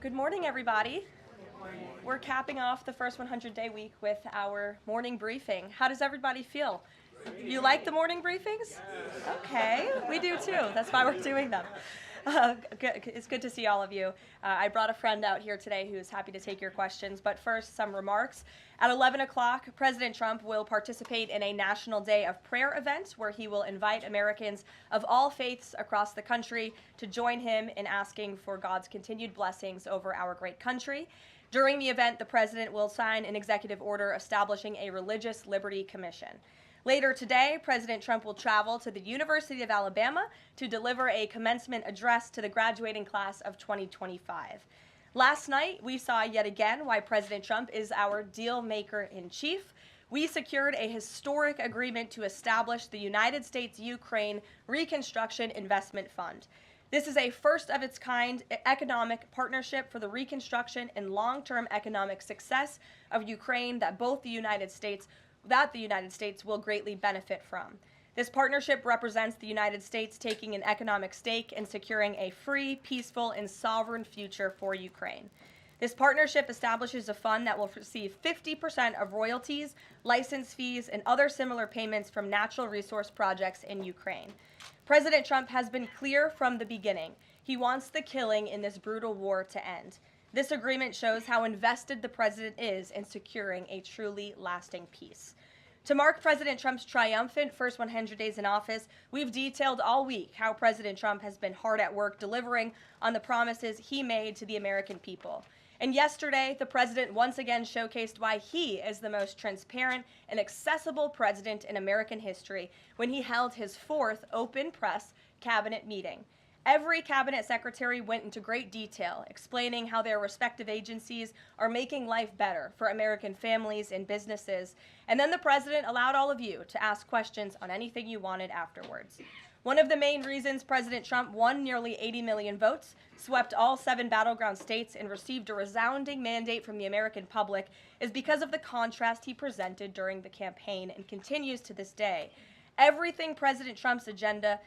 Good morning, everybody. We're capping off the first 100-day week with our morning briefing. How does everybody feel? You like the morning briefings? Okay, we do too. That's why we're doing them. It's good to see all of you. I brought a friend out here today who's happy to take your questions, but first, some remarks. At 11 o'clock, President Trump will participate in a National Day of Prayer event where he will invite Americans of all faiths across the country to join him in asking for God's continued blessings over our great country. During the event, the president will sign an executive order establishing a Religious Liberty Commission. Later today, President Trump will travel to the University of Alabama to deliver a commencement address to the graduating class of 2025. Last night, we saw yet again why President Trump is our deal maker in chief. We secured a historic agreement to establish the United States-Ukraine Reconstruction Investment Fund. This is a first-of-its-kind economic partnership for the reconstruction and long-term economic success of Ukraine that the United States will greatly benefit from. This partnership represents the United States taking an economic stake in securing a free, peaceful, and sovereign future for Ukraine. This partnership establishes a fund that will receive 50% of royalties, license fees, and other similar payments from natural resource projects in Ukraine. President Trump has been clear from the beginning. He wants the killing in this brutal war to end. This agreement shows how invested the president is in securing a truly lasting peace. To mark President Trump's triumphant first 100 days in office, we've detailed all week how President Trump has been hard at work delivering on the promises he made to the American people. And yesterday, the president once again showcased why he is the most transparent and accessible president in American history when he held his fourth open press cabinet meeting. Every cabinet secretary went into great detail, explaining how their respective agencies are making life better for American families and businesses. And then the president allowed all of you to ask questions on anything you wanted afterwards. One of the main reasons President Trump won nearly 80 million votes, swept all 7 battleground states, and received a resounding mandate from the American public is because of the contrast he presented during the campaign and continues to this day. Everything in President Trump's agenda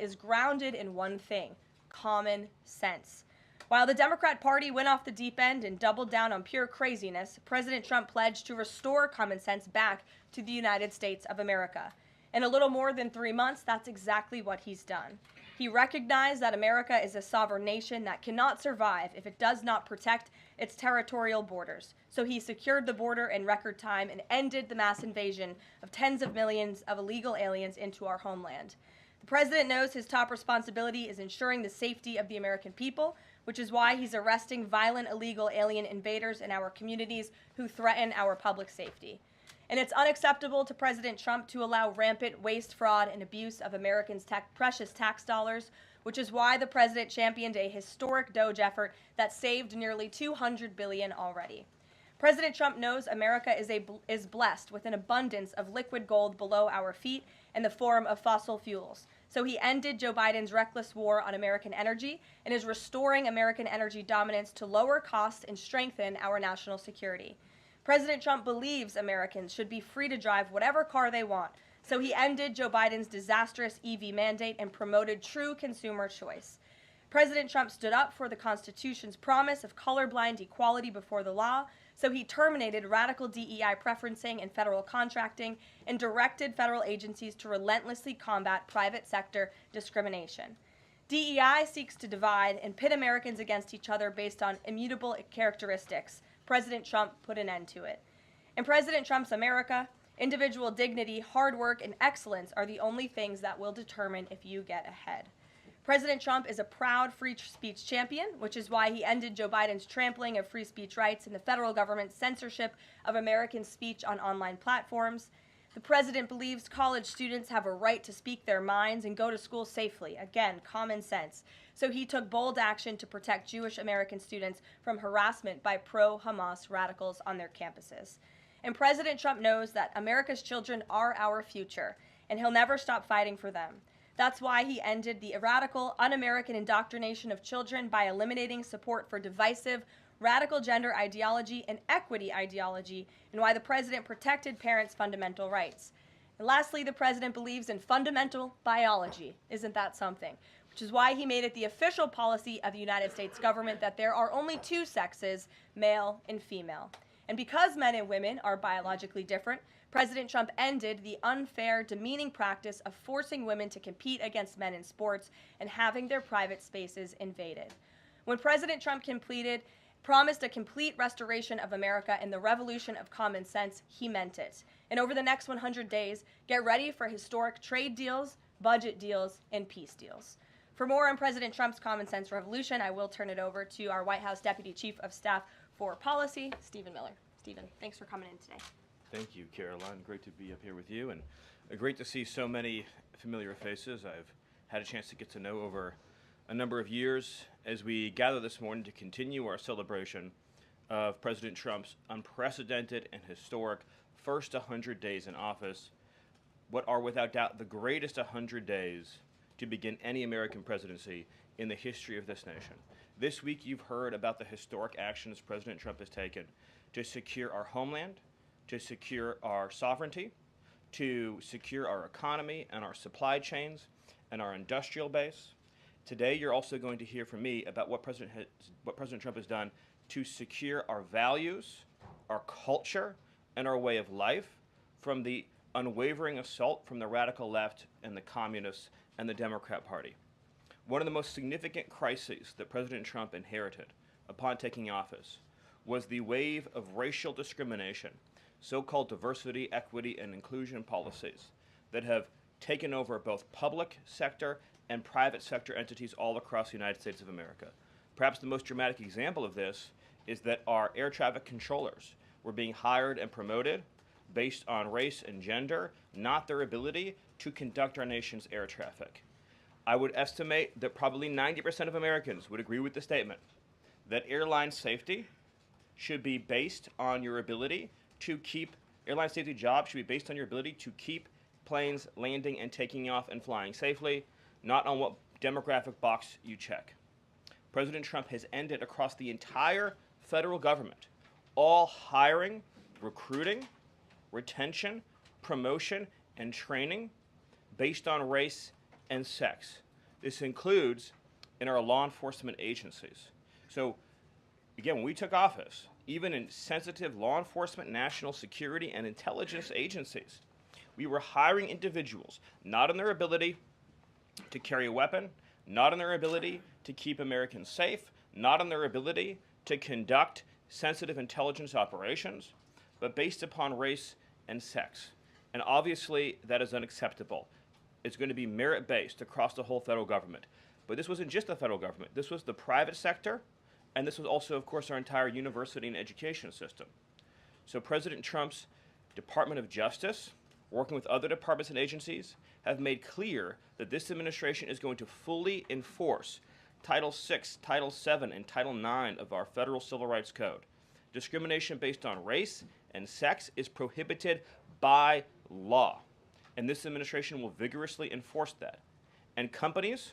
is grounded in one thing: common sense. While the Democrat Party went off the deep end and doubled down on pure craziness, President Trump pledged to restore common sense back to the United States of America. In a little more than 3 months, that's exactly what he's done. He recognized that America is a sovereign nation that cannot survive if it does not protect its territorial borders. So he secured the border in record time and ended the mass invasion of tens of millions of illegal aliens into our homeland. The president knows his top responsibility is ensuring the safety of the American people, which is why he's arresting violent illegal alien invaders in our communities who threaten our public safety. And it's unacceptable to President Trump to allow rampant waste, fraud, and abuse of Americans' precious tax dollars, which is why the president championed a historic DOGE effort that saved nearly $200 billion already. President Trump knows America is blessed with an abundance of liquid gold below our feet in the form of fossil fuels. So he ended Joe Biden's reckless war on American energy and is restoring American energy dominance to lower costs and strengthen our national security. President Trump believes Americans should be free to drive whatever car they want, so he ended Joe Biden's disastrous EV mandate and promoted true consumer choice. President Trump stood up for the Constitution's promise of colorblind equality before the law, so he terminated radical DEI preferencing and federal contracting and directed federal agencies to relentlessly combat private sector discrimination. DEI seeks to divide and pit Americans against each other based on immutable characteristics. President Trump put an end to it. In President Trump's America, individual dignity, hard work, and excellence are the only things that will determine if you get ahead. President Trump is a proud free speech champion, which is why he ended Joe Biden's trampling of free speech rights and the federal government's censorship of American speech on online platforms. The president believes college students have a right to speak their minds and go to school safely. Again, common sense. So he took bold action to protect Jewish American students from harassment by pro-Hamas radicals on their campuses. And President Trump knows that America's children are our future, and he'll never stop fighting for them. That's why he ended the radical, un-American indoctrination of children by eliminating support for divisive, radical gender ideology and equity ideology, and why the president protected parents' fundamental rights. And lastly, the president believes in fundamental biology. Isn't that something? which is why he made it the official policy of the United States government that there are only two sexes, male and female. And because men and women are biologically different, President Trump ended the unfair, demeaning practice of forcing women to compete against men in sports and having their private spaces invaded. When President Trump promised a complete restoration of America and the revolution of common sense, he meant it. And over the next 100 days, get ready for historic trade deals, budget deals, and peace deals. For more on President Trump's common sense revolution, I will turn it over to our White House Deputy Chief of Staff for Policy, Stephen Miller. Stephen, thanks for coming in today. Thank you, Caroline. Great to be up here with you, and great to see so many familiar faces I've had a chance to get to know over a number of years as we gather this morning to continue our celebration of President Trump's unprecedented and historic first 100 days in office, what are without doubt the greatest 100 days to begin any American presidency in the history of this nation. This week you've heard about the historic actions President Trump has taken to secure our homeland, to secure our sovereignty, to secure our economy and our supply chains and our industrial base. Today, you're also going to hear from me about what President Trump has done to secure our values, our culture, and our way of life from the unwavering assault from the radical left and the communists and the Democrat Party. One of the most significant crises that President Trump inherited upon taking office was the wave of racial discrimination, so-called diversity, equity, and inclusion policies that have taken over both public sector and private sector entities all across the United States of America. Perhaps the most dramatic example of this is that our air traffic controllers were being hired and promoted based on race and gender, not their ability to conduct our nation's air traffic. I would estimate that probably 90% of Americans would agree with the statement that airline safety should be based on your ability to keep, airline safety jobs should be based on your ability to keep planes landing and taking off and flying safely, not on what demographic box you check. President Trump has ended across the entire federal government all hiring, recruiting, retention, promotion, and training based on race and sex. This includes in our law enforcement agencies. So again, when we took office, even in sensitive law enforcement, national security, and intelligence agencies, we were hiring individuals not on their ability to carry a weapon, not on their ability to keep Americans safe, not on their ability to conduct sensitive intelligence operations, but based upon race and sex. And obviously, that is unacceptable. It's going to be merit-based across the whole federal government. But this wasn't just the federal government. This was the private sector, and this was also, of course, our entire university and education system. So President Trump's Department of Justice, working with other departments and agencies, have made clear that this administration is going to fully enforce Title VI, Title VII, and Title IX of our Federal Civil Rights Code. Discrimination based on race and sex is prohibited by law, and this administration will vigorously enforce that. And companies,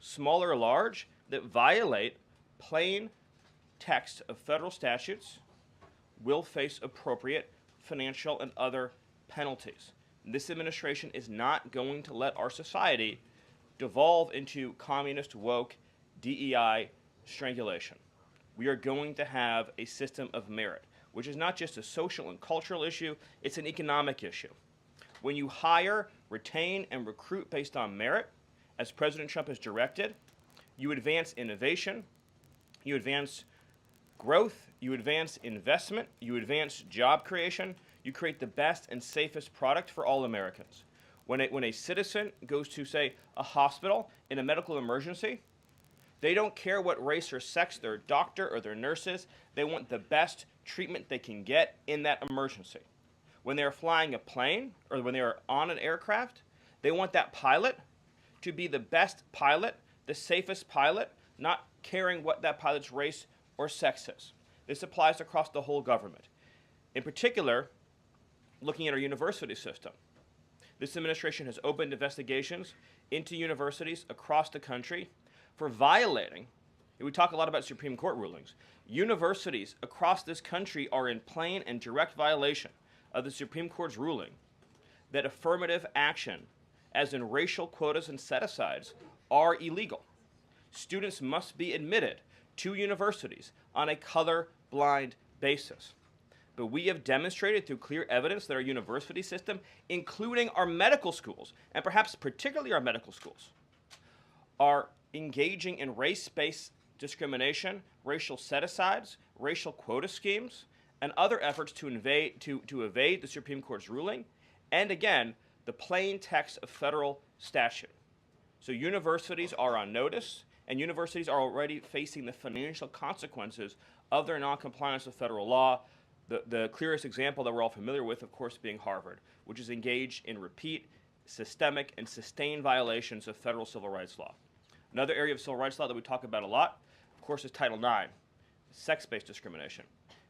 small or large, that violate plain text of federal statutes will face appropriate financial and other penalties. This administration is not going to let our society devolve into communist, woke, DEI strangulation. We are going to have a system of merit, which is not just a social and cultural issue, it's an economic issue. When you hire, retain, and recruit based on merit, as President Trump has directed, you advance innovation, you advance growth, you advance investment, you advance job creation, you create the best and safest product for all Americans. When a citizen goes to, say, a hospital in a medical emergency, they don't care what race or sex their doctor or their nurse is. They want the best treatment they can get in that emergency. When they're flying a plane or when they're on an aircraft, they want that pilot to be the best pilot, the safest pilot, not caring what that pilot's race or sex is. This applies across the whole government. In particular, looking at our university system, this administration has opened investigations into universities across the country for violating, and we talk a lot about Supreme Court rulings, universities across this country are in plain and direct violation of the Supreme Court's ruling that affirmative action, as in racial quotas and set-asides, are illegal. Students must be admitted to universities on a color-blind basis. But we have demonstrated through clear evidence that our university system, including our medical schools, and perhaps particularly our medical schools, are engaging in race-based discrimination, racial set-asides, racial quota schemes, and other efforts to evade the Supreme Court's ruling, and again, the plain text of federal statute. So universities are on notice, and universities are already facing the financial consequences of their noncompliance with federal law. The clearest example that we're all familiar with, of course, being Harvard, which is engaged in repeat, systemic, and sustained violations of federal civil rights law. Another area of civil rights law that we talk about a lot, of course, is Title IX, sex-based discrimination.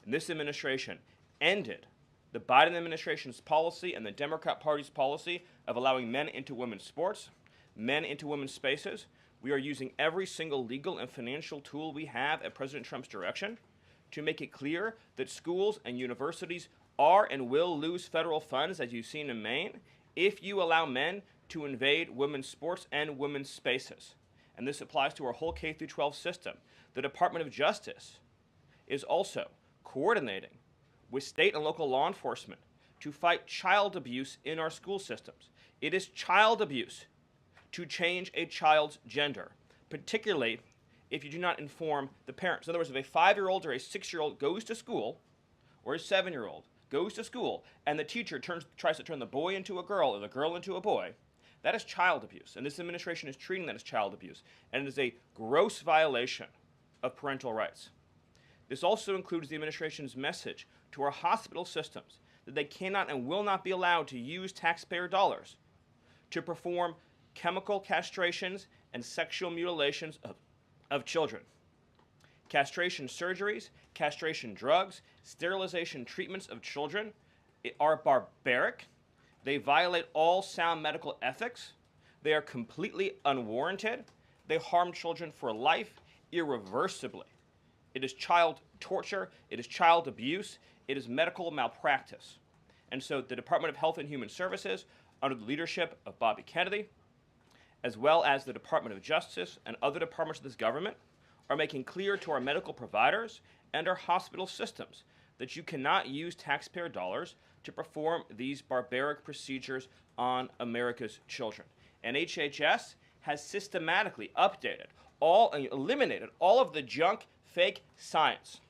And this administration ended the Biden administration's policy and the Democrat Party's policy of allowing men into women's sports, men into women's spaces. We are using every single legal and financial tool we have at President Trump's direction to make it clear that schools and universities are and will lose federal funds, as you've seen in Maine, if you allow men to invade women's sports and women's spaces. And this applies to our whole K-12 system. The Department of Justice is also coordinating with state and local law enforcement to fight child abuse in our school systems. It is child abuse to change a child's gender, particularly if you do not inform the parents. In other words, if a 5-year-old or a 6-year-old goes to school, or a 7-year-old goes to school, and the teacher tries to turn the boy into a girl or the girl into a boy, that is child abuse. And this administration is treating that as child abuse. And it is a gross violation of parental rights. This also includes the administration's message to our hospital systems that they cannot and will not be allowed to use taxpayer dollars to perform chemical castrations and sexual mutilations of children. Castration surgeries, castration drugs, sterilization treatments of children are barbaric. They violate all sound medical ethics. They are completely unwarranted. They harm children for life irreversibly. It is child torture. It is child abuse. It is medical malpractice. And so the Department of Health and Human Services, under the leadership of Bobby Kennedy, as well as the Department of Justice and other departments of this government, are making clear to our medical providers and our hospital systems that you cannot use taxpayer dollars to perform these barbaric procedures on America's children. And HHS has systematically eliminated all of the junk, fake science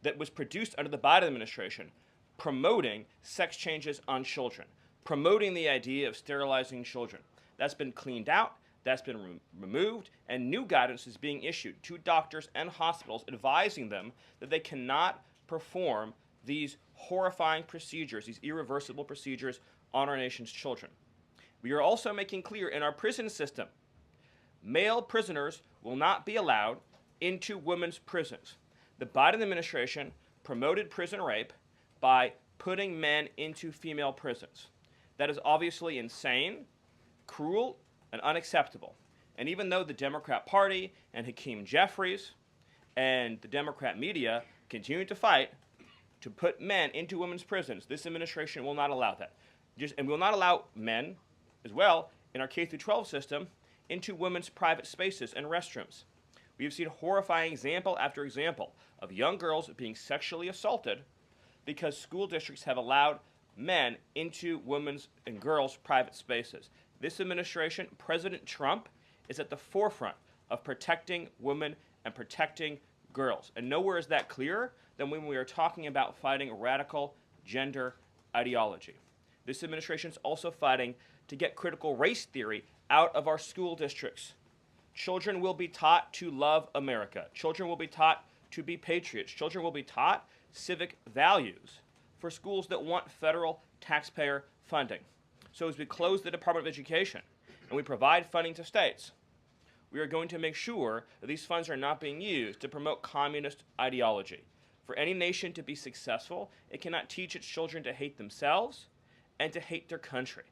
that was produced under the Biden administration promoting sex changes on children, promoting the idea of sterilizing children. That's been cleaned out, that's been removed, and new guidance is being issued to doctors and hospitals advising them that they cannot perform these horrifying procedures, these irreversible procedures on our nation's children. We are also making clear in our prison system, male prisoners will not be allowed into women's prisons. The Biden administration promoted prison rape by putting men into female prisons. That is obviously insane, cruel, and unacceptable. And even though the Democrat Party and Hakeem Jeffries and the Democrat media continue to fight to put men into women's prisons, this administration will not allow that. And will not allow men, as well, in our K-12 system, into women's private spaces and restrooms. We have seen horrifying example after example of young girls being sexually assaulted because school districts have allowed men into women's and girls' private spaces. This administration, President Trump, is at the forefront of protecting women and protecting girls. And nowhere is that clearer than when we are talking about fighting radical gender ideology. This administration is also fighting to get critical race theory out of our school districts. Children will be taught to love America. Children will be taught to be patriots. Children will be taught civic values for schools that want federal taxpayer funding. So as we close the Department of Education and we provide funding to states, we are going to make sure that these funds are not being used to promote communist ideology. For any nation to be successful, it cannot teach its children to hate themselves and to hate their country.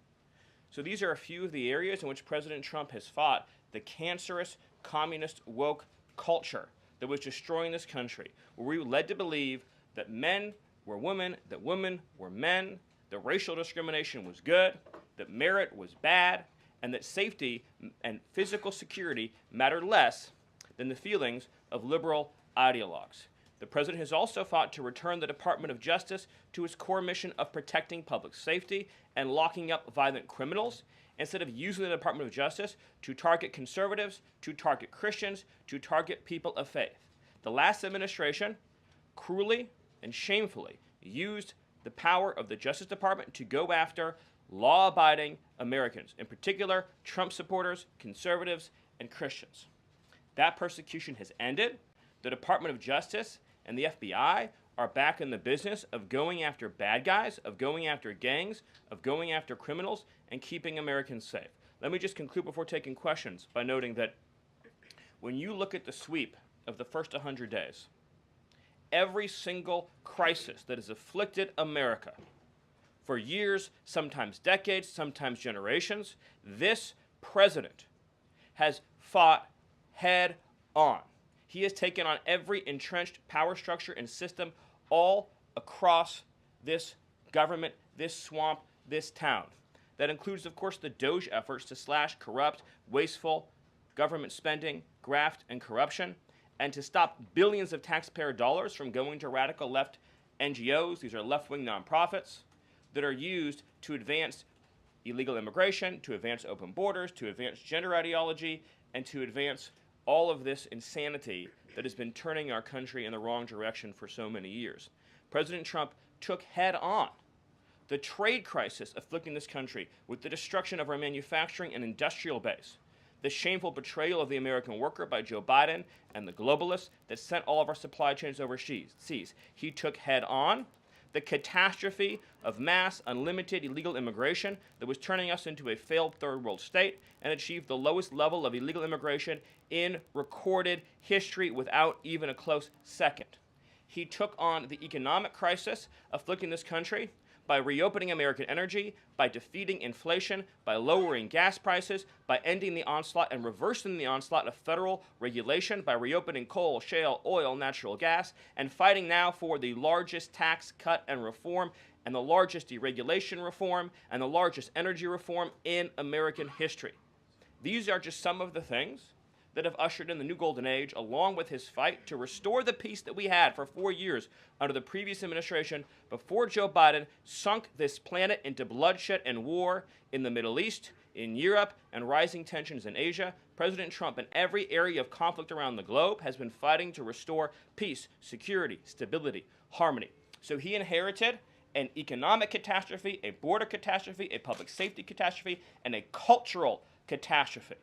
So these are a few of the areas in which President Trump has fought the cancerous, communist, woke culture that was destroying this country, where we were led to believe that men were women, that women were men, that racial discrimination was good, that merit was bad, and that safety and physical security matter less than the feelings of liberal ideologues. The president has also fought to return the Department of Justice to its core mission of protecting public safety and locking up violent criminals, instead of using the Department of Justice to target conservatives, to target Christians, to target people of faith. The last administration cruelly and shamefully used the power of the Justice Department to go after law-abiding Americans, in particular Trump supporters, conservatives, and Christians. That persecution has ended. The Department of Justice and the FBI are back in the business of going after bad guys, of going after gangs, of going after criminals, and keeping Americans safe. Let me just conclude before taking questions by noting that when you look at the sweep of the first 100 days, every single crisis that has afflicted America for years, sometimes decades, sometimes generations, this president has fought head on. He has taken on every entrenched power structure and system all across this government, this swamp, this town. That includes, of course, the DOGE efforts to slash corrupt, wasteful government spending, graft, and corruption, and to stop billions of taxpayer dollars from going to radical left NGOs. These are left-wing nonprofits that are used to advance illegal immigration, to advance open borders, to advance gender ideology, and to advance all of this insanity that has been turning our country in the wrong direction for so many years. President Trump took head on the trade crisis afflicting this country with the destruction of our manufacturing and industrial base, the shameful betrayal of the American worker by Joe Biden and the globalists that sent all of our supply chains overseas. He took head on the catastrophe of mass, unlimited illegal immigration that was turning us into a failed third world state, and achieved the lowest level of illegal immigration in recorded history without even a close second. He took on the economic crisis afflicting this country by reopening American energy, by defeating inflation, by lowering gas prices, by ending the onslaught and reversing the onslaught of federal regulation, by reopening coal, shale, oil, natural gas, and fighting now for the largest tax cut and reform, and the largest deregulation reform, and the largest energy reform in American history. These are just some of the things that have ushered in the new golden age, along with his fight to restore the peace that we had for 4 years under the previous administration before Joe Biden sunk this planet into bloodshed and war in the Middle East, in Europe, and rising tensions in Asia. President Trump, in every area of conflict around the globe, has been fighting to restore peace, security, stability, harmony. So he inherited an economic catastrophe, a border catastrophe, a public safety catastrophe, and a cultural catastrophe.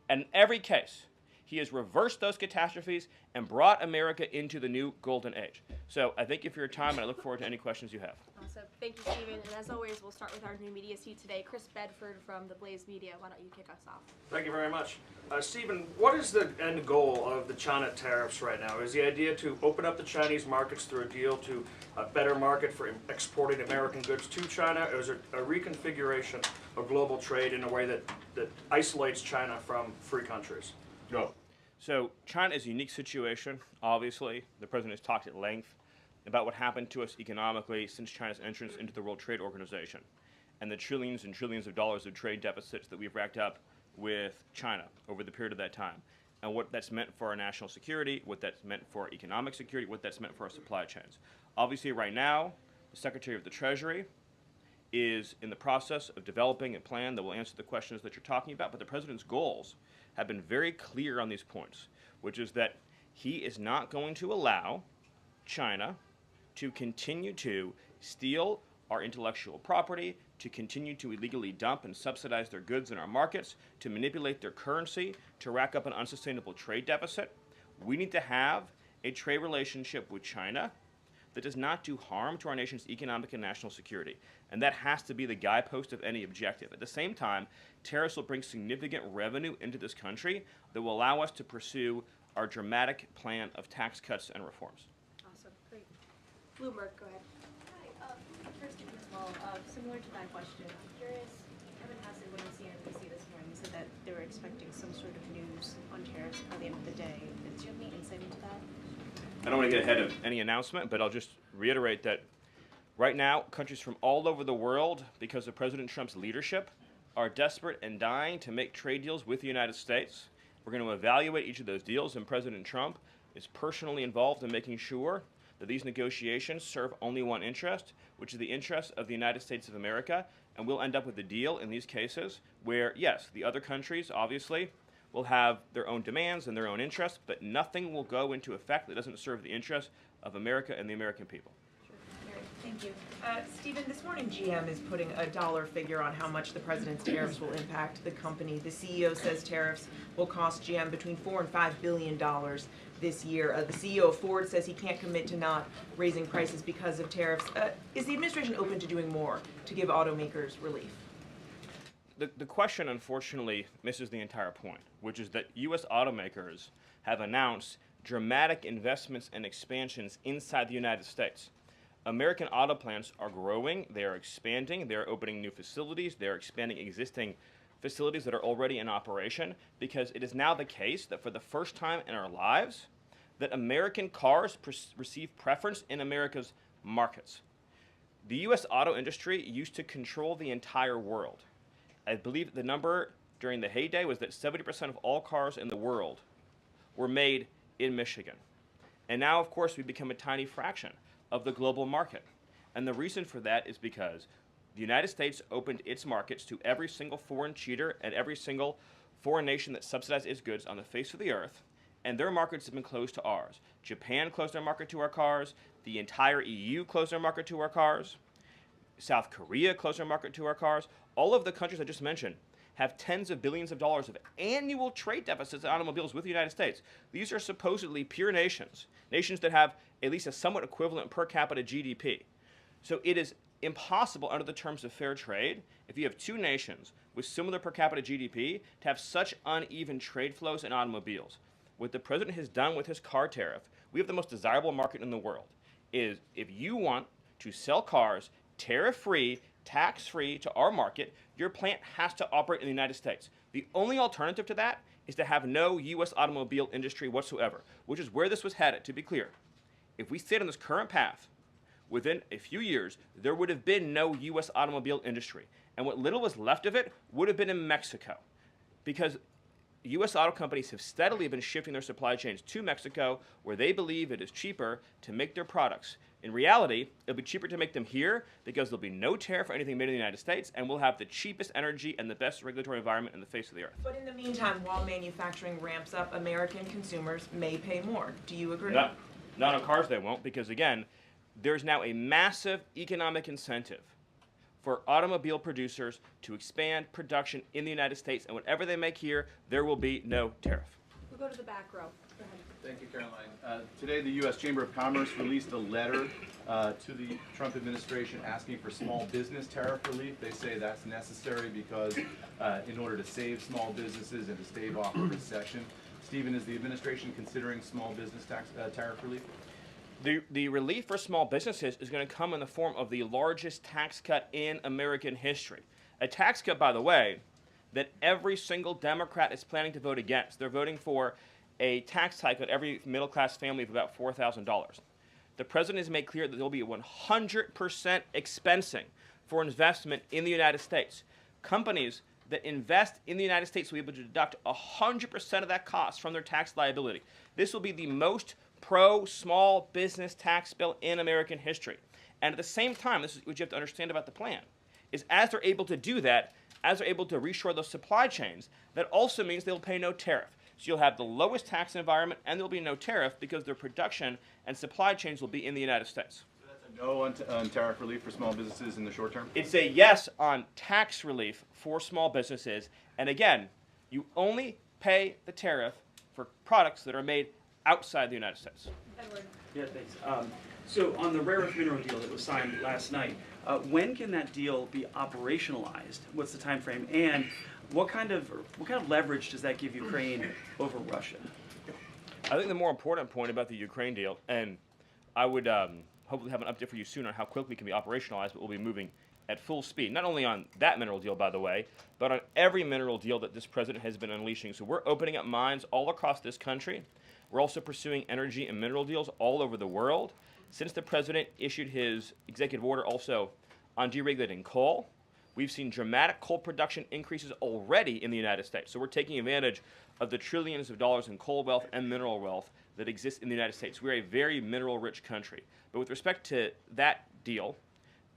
And in every case, he has reversed those catastrophes and brought America into the new golden age. So I thank you for your time, and I look forward to any questions you have. Awesome. Thank you, Stephen. And as always, we'll start with our new media seat today. Chris Bedford from the Blaze Media. Why don't you kick us off? Thank you very much. Stephen, what is the end goal of the China tariffs right now? Is the idea to open up the Chinese markets through a deal to a better market for exporting American goods to China, or is it a reconfiguration of global trade in a way that isolates China from free countries? No. So China is a unique situation, obviously. The president has talked at length about what happened to us economically since China's entrance into the World Trade Organization and the trillions and trillions of dollars of trade deficits that we've racked up with China over the period of that time, and what that's meant for our national security, what that's meant for our economic security, what that's meant for our supply chains. Obviously, right now, the Secretary of the Treasury is in the process of developing a plan that will answer the questions that you're talking about, but the president's goals have been very clear on these points, which is that he is not going to allow China to continue to steal our intellectual property, to continue to illegally dump and subsidize their goods in our markets, to manipulate their currency, to rack up an unsustainable trade deficit. We need to have a trade relationship with China that does not do harm to our nation's economic and national security. And that has to be the guidepost of any objective. At the same time, tariffs will bring significant revenue into this country that will allow us to pursue our dramatic plan of tax cuts and reforms. Awesome. Great. Bloomberg, go ahead. Hi. First, as well, similar to that question, I'm curious, Kevin Hassett, when on CNBC this morning, said that they were expecting some sort of news on tariffs by the end of the day. Do you have any insight into that? I don't want to get ahead of any announcement, but I'll just reiterate that right now, countries from all over the world, because of President Trump's leadership, are desperate and dying to make trade deals with the United States. We're going to evaluate each of those deals, and President Trump is personally involved in making sure that these negotiations serve only one interest, which is the interest of the United States of America, and we'll end up with a deal in these cases where, yes, the other countries, obviously, will have their own demands and their own interests, but nothing will go into effect that doesn't serve the interests of America and the American people. Thank you. Stephen, this morning GM is putting a dollar figure on how much the president's tariffs will impact the company. The CEO says tariffs will cost GM between $4 and $5 billion this year. The CEO of Ford says he can't commit to not raising prices because of tariffs. Is the administration open to doing more to give automakers relief? The question, unfortunately, misses the entire point, which is that U.S. automakers have announced dramatic investments and expansions inside the United States. American auto plants are growing, they are expanding, they're opening new facilities, they're expanding existing facilities that are already in operation, because it is now the case that for the first time in our lives, that American cars receive preference in America's markets. The U.S. auto industry used to control the entire world. I believe the number during the heyday was that 70% of all cars in the world were made in Michigan. And now, of course, we've become a tiny fraction of the global market. And the reason for that is because the United States opened its markets to every single foreign cheater and every single foreign nation that subsidized its goods on the face of the earth, and their markets have been closed to ours. Japan closed their market to our cars, the entire EU closed their market to our cars, South Korea closed their market to our cars. All of the countries I just mentioned have tens of billions of dollars of annual trade deficits in automobiles with the United States. These are supposedly pure nations, nations that have at least a somewhat equivalent per capita GDP. So it is impossible under the terms of fair trade, if you have two nations with similar per capita GDP, to have such uneven trade flows in automobiles. What the president has done with his car tariff, we have the most desirable market in the world, is if you want to sell cars tariff-free, tax-free to our market, your plant has to operate in the United States. The only alternative to that is to have no U.S. automobile industry whatsoever, which is where this was headed, to be clear. If we stayed on this current path, within a few years, there would have been no U.S. automobile industry. And what little was left of it would have been in Mexico. Because U.S. auto companies have steadily been shifting their supply chains to Mexico, where they believe it is cheaper to make their products. In reality, it'll be cheaper to make them here because there'll be no tariff for anything made in the United States, and we'll have the cheapest energy and the best regulatory environment in the face of the earth. But in the meantime, while manufacturing ramps up, American consumers may pay more. Do you agree? Not on cars they won't, because again, there's now a massive economic incentive for automobile producers to expand production in the United States, and whatever they make here, there will be no tariff. We'll go to the back row. Go ahead. Thank you, Caroline. Today, the U.S. Chamber of Commerce released a letter to the Trump administration asking for small business tariff relief. They say that's necessary because in order to save small businesses and to stave off a recession. Stephen, is the administration considering small business tariff relief? The relief for small businesses is going to come in the form of the largest tax cut in American history. A tax cut, by the way, that every single Democrat is planning to vote against. They're voting for a tax hike on every middle-class family of about $4,000. The president has made clear that there will be 100% expensing for investment in the United States. Companies that invest in the United States will be able to deduct 100% of that cost from their tax liability. This will be the most pro-small business tax bill in American history. And at the same time, this is what you have to understand about the plan, is as they're able to do that, as they're able to reshore those supply chains, that also means they'll pay no tariff. So you'll have the lowest tax environment and there'll be no tariff because their production and supply chains will be in the United States. So that's a no on tariff relief for small businesses in the short term? It's a yes on tax relief for small businesses. And again, you only pay the tariff for products that are made outside the United States. Edward. Yeah, thanks. So on the rare earth mineral deal that was signed last night, when can that deal be operationalized? What's the time frame? And what kind of leverage does that give Ukraine over Russia? I think the more important point about the Ukraine deal, and I would hopefully have an update for you soon on how quickly it can be operationalized, but we'll be moving at full speed, not only on that mineral deal, by the way, but on every mineral deal that this president has been unleashing. So we're opening up mines all across this country. We're also pursuing energy and mineral deals all over the world. Since the president issued his executive order also on deregulating coal, We've seen dramatic coal production increases already in the United States. So we're taking advantage of the trillions of dollars in coal wealth and mineral wealth that exists in the United States. We're a very mineral-rich country. But with respect to that deal,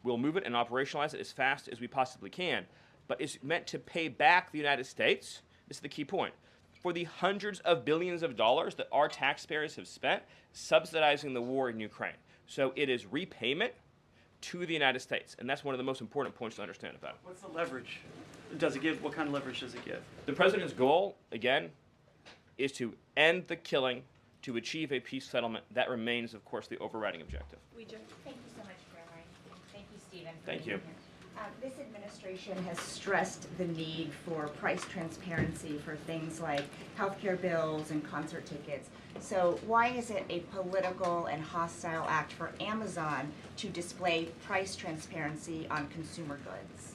we'll move it and operationalize it as fast as we possibly can. But it's meant to pay back the United States, this is the key point, for the hundreds of billions of dollars that our taxpayers have spent subsidizing the war in Ukraine. So it is repayment to the United States, and that's one of the most important points to understand about it. What's the leverage? Does it give? What kind of leverage does it give? The president's goal, again, is to end the killing, to achieve a peace settlement. That remains, of course, the overriding objective. Thank you so much, Caroline. Thank you, Stephen. for Thank being you. here. This administration has stressed the need for price transparency for things like healthcare bills and concert tickets. So why is it a political and hostile act for Amazon to display price transparency on consumer goods?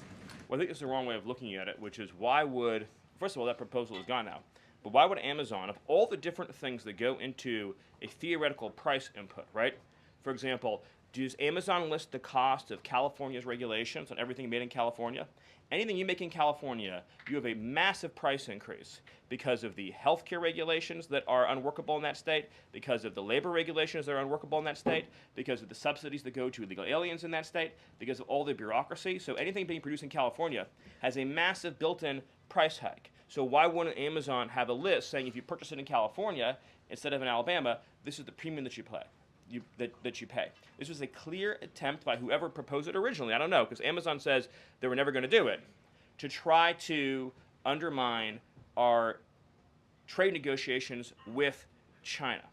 Well, I think it's the wrong way of looking at it, which is why would, first of all, that proposal is gone now, but why would Amazon, of all the different things that go into a theoretical price input, right? For example, does Amazon list the cost of California's regulations on everything made in California? Anything you make in California, you have a massive price increase because of the healthcare regulations that are unworkable in that state, because of the labor regulations that are unworkable in that state, because of the subsidies that go to illegal aliens in that state, because of all the bureaucracy. So anything being produced in California has a massive built-in price hike. So why wouldn't Amazon have a list saying if you purchase it in California instead of in Alabama, this is the premium that you pay? That you pay. This was a clear attempt by whoever proposed it originally, I don't know, because Amazon says they were never going to do it, to try to undermine our trade negotiations with China.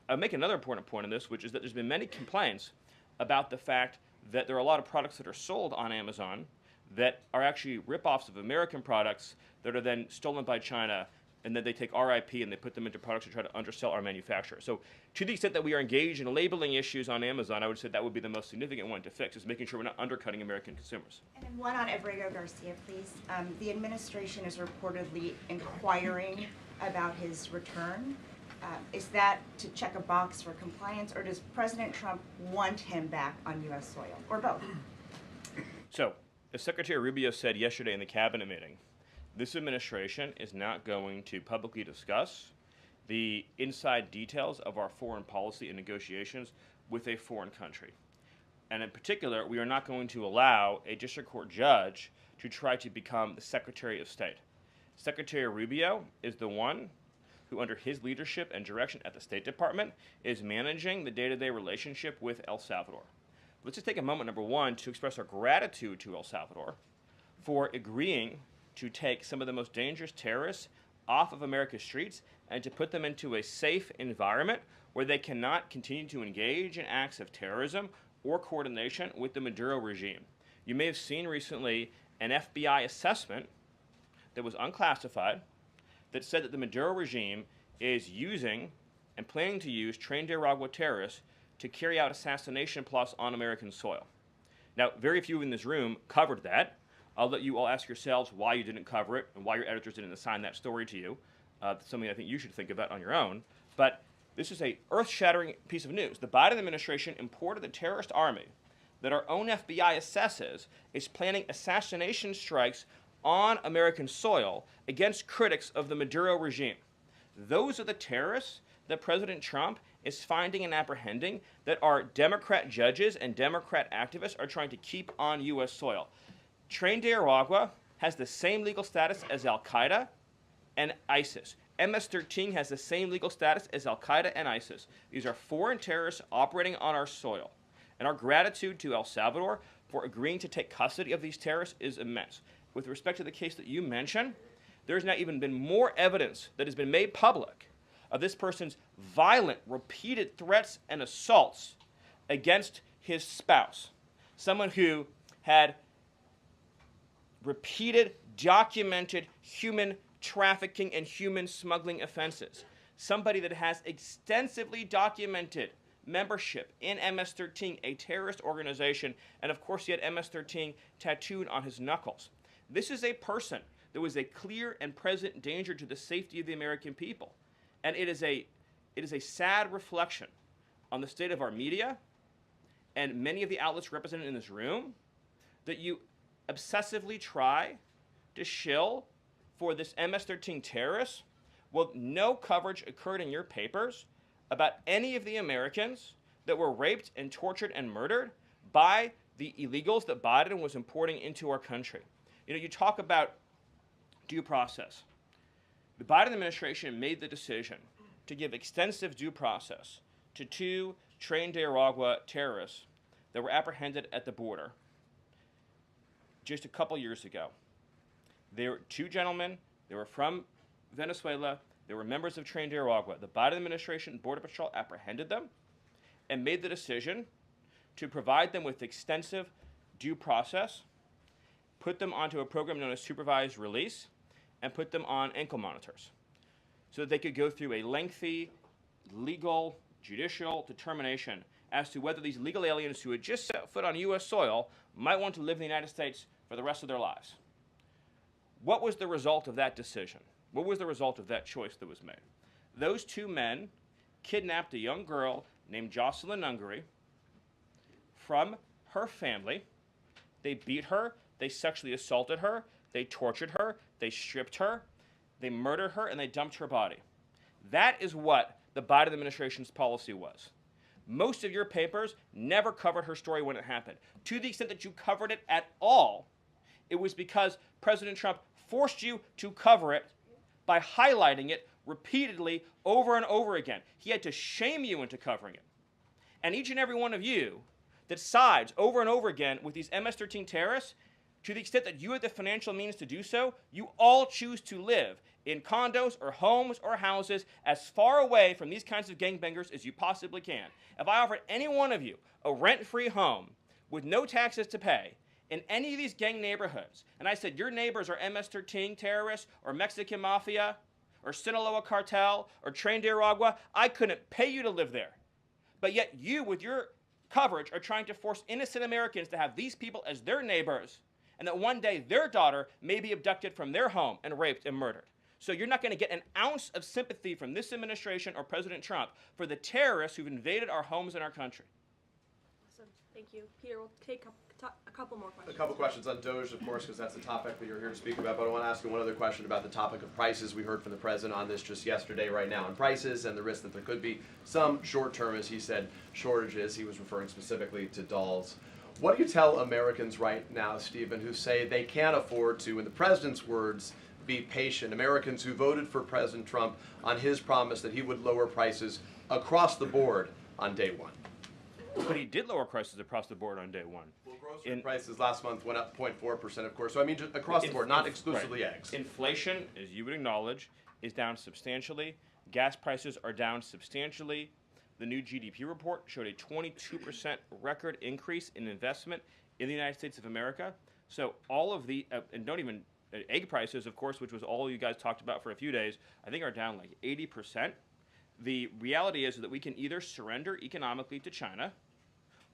I'll make another important point on this, which is that there's been many complaints about the fact that there are a lot of products that are sold on Amazon that are actually ripoffs of American products that are then stolen by China, and then they take our IP and they put them into products to try to undersell our manufacturers. So to the extent that we are engaged in labeling issues on Amazon, I would say that would be the most significant one to fix, is making sure we're not undercutting American consumers. And then one on Abrego Garcia, please. The administration is reportedly inquiring about his return. Is that to check a box for compliance, or does President Trump want him back on U.S. soil, or both? So, as Secretary Rubio said yesterday in the cabinet meeting, this administration is not going to publicly discuss the inside details of our foreign policy and negotiations with a foreign country. And in particular, we are not going to allow a district court judge to try to become the Secretary of State. Secretary Rubio is the one who, under his leadership and direction at the State Department, is managing the day-to-day relationship with El Salvador. Let's just take a moment, number one, to express our gratitude to El Salvador for agreeing to take some of the most dangerous terrorists off of America's streets and to put them into a safe environment where they cannot continue to engage in acts of terrorism or coordination with the Maduro regime. You may have seen recently an FBI assessment that was unclassified that said that the Maduro regime is using and planning to use trained Aragua terrorists to carry out assassination plots on American soil. Now, very few in this room covered that. I'll let you all ask yourselves why you didn't cover it and why your editors didn't assign that story to you. That's something I think you should think about on your own. But this is a earth-shattering piece of news. The Biden administration imported the terrorist army that our own FBI assesses is planning assassination strikes on American soil against critics of the Maduro regime. Those are the terrorists that President Trump is finding and apprehending that our Democrat judges and Democrat activists are trying to keep on U.S. soil. Tren de Aragua has the same legal status as Al-Qaeda and ISIS. MS-13 has the same legal status as Al-Qaeda and ISIS. These are foreign terrorists operating on our soil. And our gratitude to El Salvador for agreeing to take custody of these terrorists is immense. With respect to the case that you mentioned, there's now even been more evidence that has been made public of this person's violent, repeated threats and assaults against his spouse. Someone who had repeated, documented human trafficking and human smuggling offenses. Somebody that has extensively documented membership in MS-13, a terrorist organization, and of course he had MS-13 tattooed on his knuckles. This is a person that was a clear and present danger to the safety of the American people. And it is a sad reflection on the state of our media and many of the outlets represented in this room that you obsessively try to shill for this MS-13 terrorist, well, no coverage occurred in your papers about any of the Americans that were raped and tortured and murdered by the illegals that Biden was importing into our country. You know, you talk about due process. The Biden administration made the decision to give extensive due process to 2 trained Nicaragua terrorists that were apprehended at the border just a couple years ago. They were 2 gentlemen. They were from Venezuela. They were members of trained Nicaragua. The Biden administration Border Patrol apprehended them and made the decision to provide them with extensive due process, put them onto a program known as supervised release, and put them on ankle monitors so that they could go through a lengthy legal, judicial determination as to whether these legal aliens who had just set foot on U.S. soil might want to live in the United States for the rest of their lives. What was the result of that decision? What was the result of that choice that was made? Those 2 men kidnapped a young girl named Jocelyn Ungary from her family. They beat her, they sexually assaulted her, they tortured her, they stripped her, they murdered her, and they dumped her body. That is what the Biden administration's policy was. Most of your papers never covered her story when it happened. To the extent that you covered it at all, it was because President Trump forced you to cover it by highlighting it repeatedly over and over again. He had to shame you into covering it. And each and every one of you that sides over and over again with these MS-13 terrorists, to the extent that you have the financial means to do so, you all choose to live in condos or homes or houses as far away from these kinds of gangbangers as you possibly can. If I offered any one of you a rent-free home with no taxes to pay in any of these gang neighborhoods, and I said your neighbors are MS-13 terrorists or Mexican mafia or Sinaloa cartel or trained Nicaragua, I couldn't pay you to live there. But yet you, with your coverage, are trying to force innocent Americans to have these people as their neighbors, and that one day their daughter may be abducted from their home and raped and murdered. So you're not going to get an ounce of sympathy from this administration or President Trump for the terrorists who've invaded our homes and our country. Awesome. Thank you. Peter, we'll take a couple more questions. A couple questions on DOGE, of course, because that's the topic that you're here to speak about. But I want to ask you one other question about the topic of prices. We heard from the president on this just yesterday, right now, on prices and the risk that there could be some short-term, as he said, shortages. He was referring specifically to dolls. What do you tell Americans right now, Stephen, who say they can't afford to, in the president's words, be patient? Americans who voted for President Trump on his promise that he would lower prices across the board on day 1. But he did lower prices across the board on day 1. Well, grocery prices last month went up 0.4%, of course. So I mean, just across the board, not exclusively eggs. Inflation, as you would acknowledge, is down substantially. Gas prices are down substantially. The new GDP report showed a 22% record increase in investment in the United States of America. So all of the, and don't even, egg prices, of course, which was all you guys talked about for a few days, I think are down like 80%. The reality is that we can either surrender economically to China,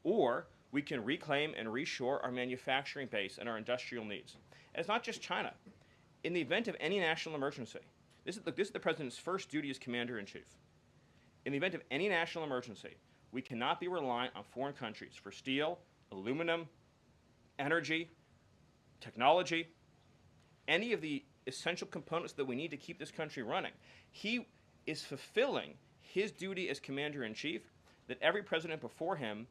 or we can reclaim and reshore our manufacturing base and our industrial needs. And it's not just China. In the event of any national emergency, this is the president's first duty as commander-in-chief. In the event of any national emergency, we cannot be reliant on foreign countries for steel, aluminum, energy, technology, any of the essential components that we need to keep this country running. He is fulfilling his duty as commander-in-chief that every president before him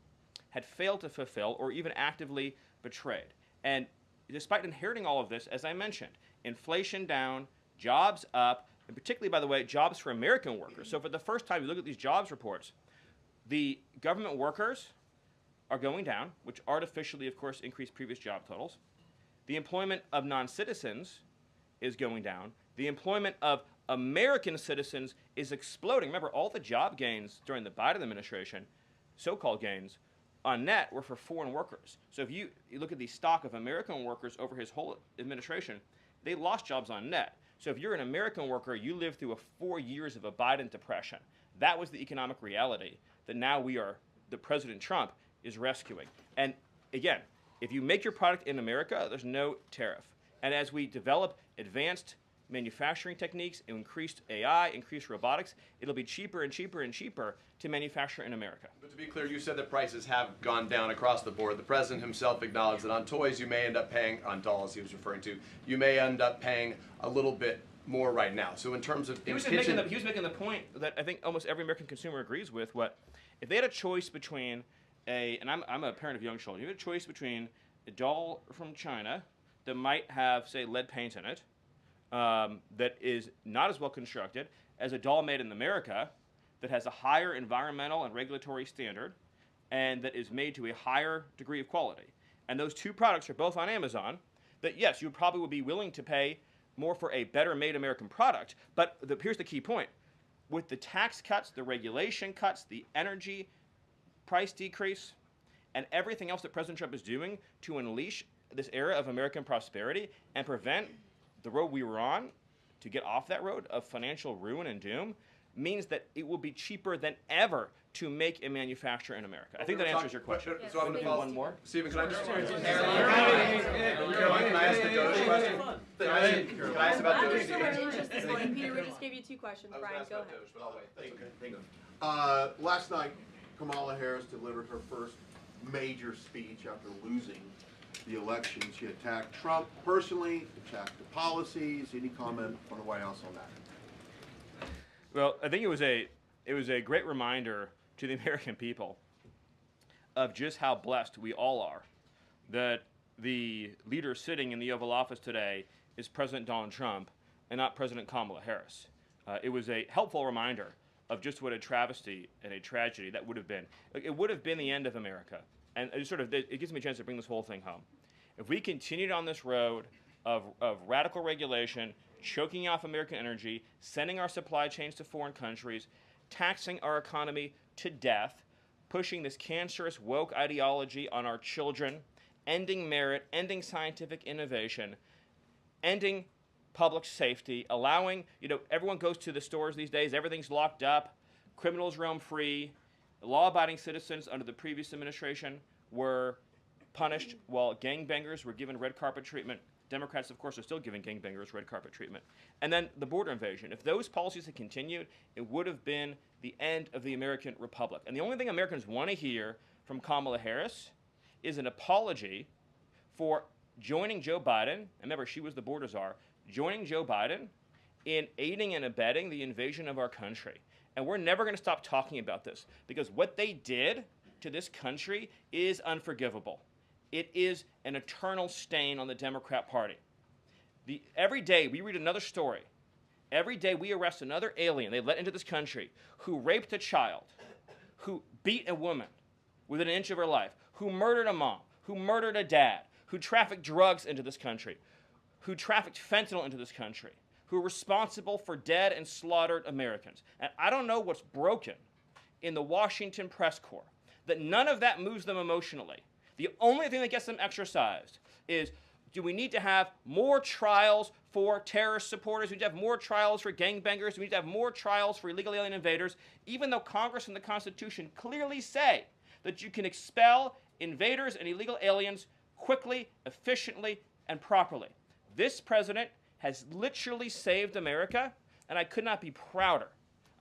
had failed to fulfill or even actively betrayed. And despite inheriting all of this, as I mentioned, inflation down, jobs up, and particularly, by the way, jobs for American workers. So for the first time, you look at these jobs reports, the government workers are going down, which artificially, of course, increased previous job totals. The employment of non-citizens is going down. The employment of American citizens is exploding. Remember, all the job gains during the Biden administration, so-called gains, on net were for foreign workers. So if you look at the stock of American workers over his whole administration, they lost jobs on net. So if you're an American worker, you lived through 4 years of a Biden depression. That was the economic reality that now that President Trump is rescuing. And again, if you make your product in America, there's no tariff. And as we develop advanced manufacturing techniques, increased AI, increased robotics. It'll be cheaper and cheaper and cheaper to manufacture in America. But to be clear, you said that prices have gone down across the board. The president himself acknowledged that on toys you may end up paying, on dolls he was referring to, you may end up paying a little bit more right now. So in terms of he was making the point that I think almost every American consumer agrees with. If they had a choice between and I'm a parent of young children, you had a choice between a doll from China that might have, say, lead paint in it, that is not as well constructed as a doll made in America that has a higher environmental and regulatory standard and that is made to a higher degree of quality. And those two products are both on Amazon, that yes, you probably would be willing to pay more for a better made American product, but here's the key point. With the tax cuts, the regulation cuts, the energy price decrease, and everything else that President Trump is doing to unleash this era of American prosperity and prevent the road we were on to get off that road of financial ruin and doom, means that it will be cheaper than ever to make and manufacture in America. I think that answers your question. So I'm going to follow one more. Stephen, can I just... Caroline, can I ask the Doge question? Can I ask about Doge? Peter, we just gave you 2 questions. Brian, go ahead. Doge, but I'll wait. Thank you. Last night, Kamala Harris delivered her first major speech after losing the election. She attacked Trump personally, attacked the policies. Any comment from the White House on that? Well, I think it was a great reminder to the American people of just how blessed we all are that the leader sitting in the Oval Office today is President Donald Trump and not President Kamala Harris. It was a helpful reminder of just what a travesty and a tragedy that would have been. It would have been the end of America. And it gives me a chance to bring this whole thing home. If we continued on this road of radical regulation, choking off American energy, sending our supply chains to foreign countries, taxing our economy to death, pushing this cancerous woke ideology on our children, ending merit, ending scientific innovation, ending public safety, allowing, everyone goes to the stores these days, everything's locked up, criminals roam free, law-abiding citizens under the previous administration were punished while gangbangers were given red carpet treatment. Democrats, of course, are still giving gangbangers red carpet treatment. And then the border invasion. If those policies had continued, it would have been the end of the American Republic. And the only thing Americans want to hear from Kamala Harris is an apology for joining Joe Biden, and remember, she was the border czar, joining Joe Biden in aiding and abetting the invasion of our country. And we're never going to stop talking about this because what they did to this country is unforgivable. It is an eternal stain on the Democrat Party. Every day we read another story. Every day we arrest another alien they let into this country who raped a child, who beat a woman within an inch of her life, who murdered a mom, who murdered a dad, who trafficked drugs into this country, who trafficked fentanyl into this country, who are responsible for dead and slaughtered Americans. And I don't know what's broken in the Washington press corps, that none of that moves them emotionally. The only thing that gets them exercised is, do we need to have more trials for terrorist supporters? Do we need to have more trials for gangbangers? Do we need to have more trials for illegal alien invaders? Even though Congress and the Constitution clearly say that you can expel invaders and illegal aliens quickly, efficiently, and properly. This president has literally saved America, and I could not be prouder.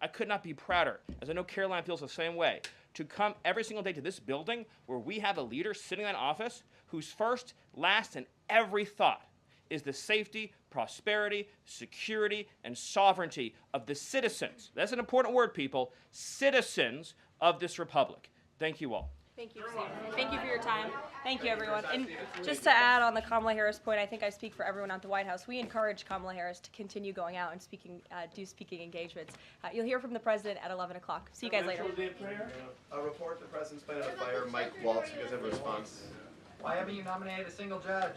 I could not be prouder, as I know Caroline feels the same way, to come every single day to this building where we have a leader sitting in office whose first, last, and every thought is the safety, prosperity, security, and sovereignty of the citizens. That's an important word, people. Citizens of this republic. Thank you all. Thank you, Stephen. Thank you for your time. Thank you, everyone. And just to add on the Kamala Harris point, I think I speak for everyone at the White House. We encourage Kamala Harris to continue going out and do speaking engagements. You'll hear from the president at 11 o'clock. See you guys later. A report: the president's planning to fire Mike Waltz. You guys have a response? Why haven't you nominated a single judge?